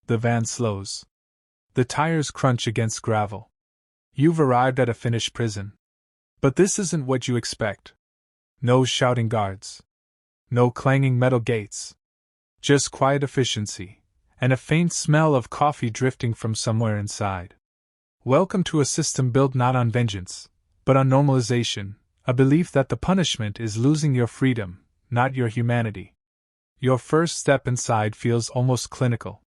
The van slows. The tires crunch against gravel. You've arrived at a Finnish prison. But this isn't what you expect. No shouting guards. No clanging metal gates. Just quiet efficiency, and a faint smell of coffee drifting from somewhere inside. Welcome to a system built not on vengeance, but on normalization, a belief that the punishment is losing your freedom, not your humanity. Your first step inside feels almost clinical.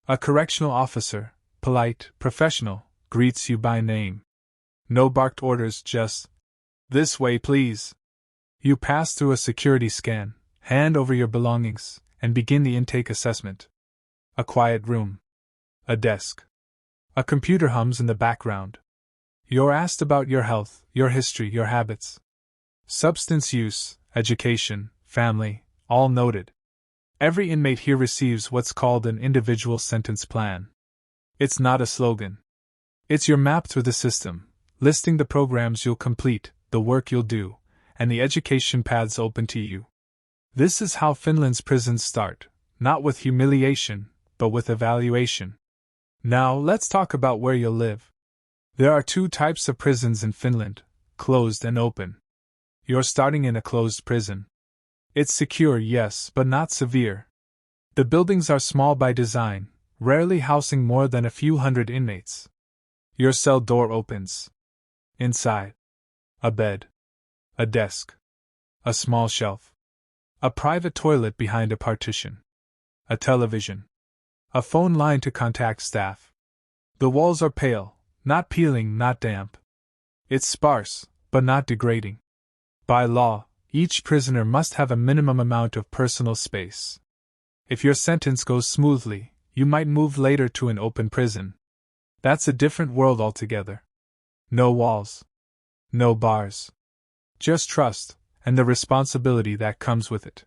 A correctional officer, polite, professional, greets you by name. No barked orders, just, "This way, please." You pass through a security scan, hand over your belongings, and begin the intake assessment. A quiet room. A desk. A computer hums in the background. You're asked about your health, your history, your habits. Substance use, education, family, all noted. Every inmate here receives what's called an individual sentence plan. It's not a slogan. It's your map through the system, listing the programs you'll complete, the work you'll do, and the education paths open to you. This is how Finland's prisons start, not with humiliation, but with evaluation. Now, let's talk about where you'll live. There are two types of prisons in Finland, closed and open. You're starting in a closed prison. It's secure, yes, but not severe. The buildings are small by design, rarely housing more than a few hundred inmates. Your cell door opens. Inside, a bed, a desk, a small shelf, a private toilet behind a partition, a television, a phone line to contact staff. The walls are pale, not peeling, not damp. It's sparse, but not degrading. By law, each prisoner must have a minimum amount of personal space. If your sentence goes smoothly, you might move later to an open prison. That's a different world altogether. No walls. No bars. Just trust, and the responsibility that comes with it.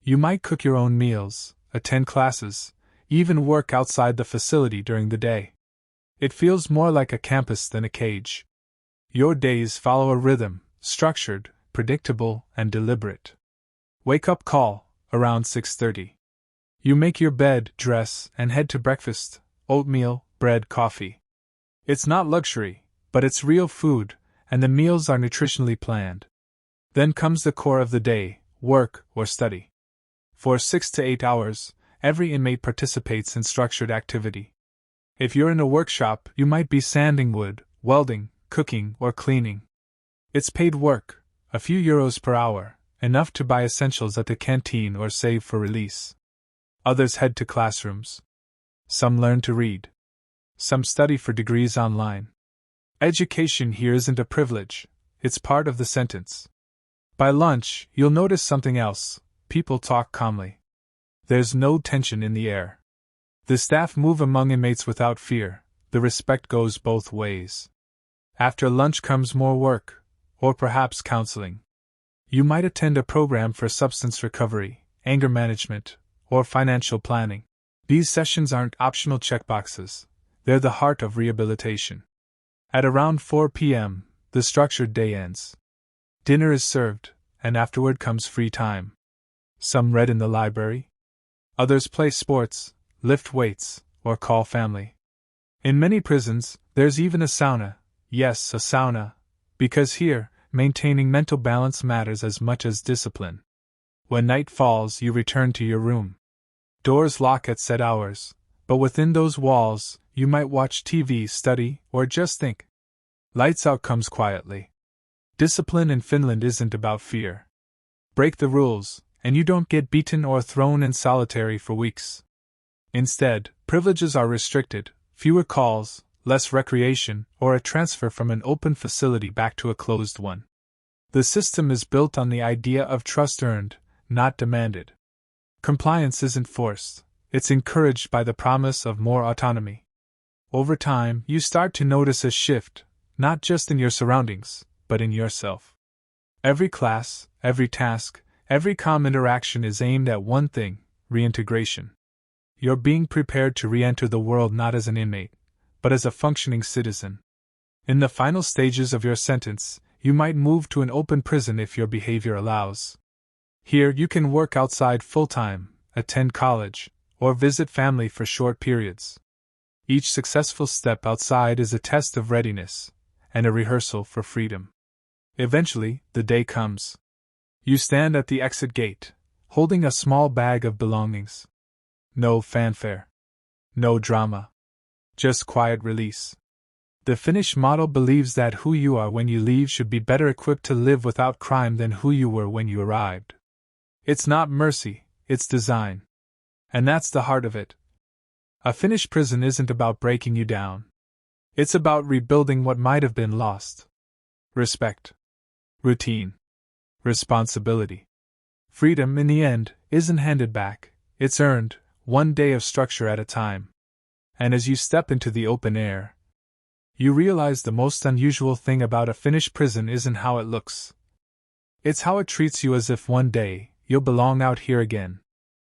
You might cook your own meals, attend classes, even work outside the facility during the day. It feels more like a campus than a cage. Your days follow a rhythm, structured, predictable, and deliberate. Wake-up call, around 6:30. You make your bed, dress, and head to breakfast, oatmeal, bread, coffee. It's not luxury, but it's real food, and the meals are nutritionally planned. Then comes the core of the day, work or study. For 6 to 8 hours, every inmate participates in structured activity. If you're in a workshop, you might be sanding wood, welding, cooking, or cleaning. It's paid work, a few euros per hour, enough to buy essentials at the canteen or save for release. Others head to classrooms. Some learn to read. Some study for degrees online. Education here isn't a privilege, it's part of the sentence. By lunch, you'll notice something else. People talk calmly. There's no tension in the air. The staff move among inmates without fear, the respect goes both ways. After lunch comes more work, or perhaps counseling. You might attend a program for substance recovery, anger management, or financial planning. These sessions aren't optional checkboxes, they're the heart of rehabilitation. At around 4 p.m., the structured day ends. Dinner is served, and afterward comes free time. Some read in the library. Others play sports, lift weights, or call family. In many prisons, there's even a sauna. Yes, a sauna. Because here, maintaining mental balance matters as much as discipline. When night falls, you return to your room. Doors lock at set hours, but within those walls, you might watch TV, study, or just think. Lights out comes quietly. Discipline in Finland isn't about fear. Break the rules, and you don't get beaten or thrown in solitary for weeks. Instead, privileges are restricted, fewer calls, less recreation, or a transfer from an open facility back to a closed one. The system is built on the idea of trust earned, not demanded. Compliance isn't forced, it's encouraged by the promise of more autonomy. Over time, you start to notice a shift, not just in your surroundings, but in yourself. Every class, every task, every calm interaction is aimed at one thing: reintegration. You're being prepared to re-enter the world not as an inmate, but as a functioning citizen. In the final stages of your sentence, you might move to an open prison if your behavior allows. Here you can work outside full-time, attend college, or visit family for short periods. Each successful step outside is a test of readiness, and a rehearsal for freedom. Eventually, the day comes. You stand at the exit gate, holding a small bag of belongings. No fanfare. No drama. Just quiet release. The Finnish model believes that who you are when you leave should be better equipped to live without crime than who you were when you arrived. It's not mercy, it's design. And that's the heart of it. A Finnish prison isn't about breaking you down. It's about rebuilding what might have been lost. Respect. Routine. Responsibility. Freedom, in the end, isn't handed back, it's earned, one day of structure at a time. And as you step into the open air, you realize the most unusual thing about a Finnish prison isn't how it looks. It's how it treats you, as if one day you'll belong out here again.